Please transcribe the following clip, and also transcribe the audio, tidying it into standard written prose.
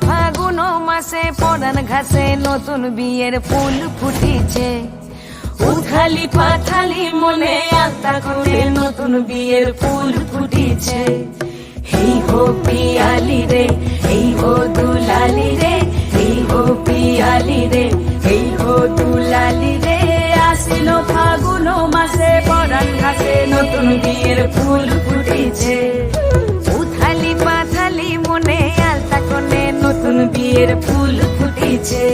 ফাগুন মাসে পরান ঘাসে নতুন বিয়ের ফুল ফুটিছে। উথালি পাথালি মনে আলতা করে নতুন বিয়ের ফুল ফুটিছে। এই হো পিয়ালি রে, এই হো দুলালি রে, এই হো পিয়ালি রে, এই হো দুলালি রে। আসিল ফাগুন মাসে পরান ঘাসে নতুন বিয়ের ফুল ফুটিছে। উথালি পাথালি মনে আলতা করে নতুন বিয়ের ফুল ফুটিছে।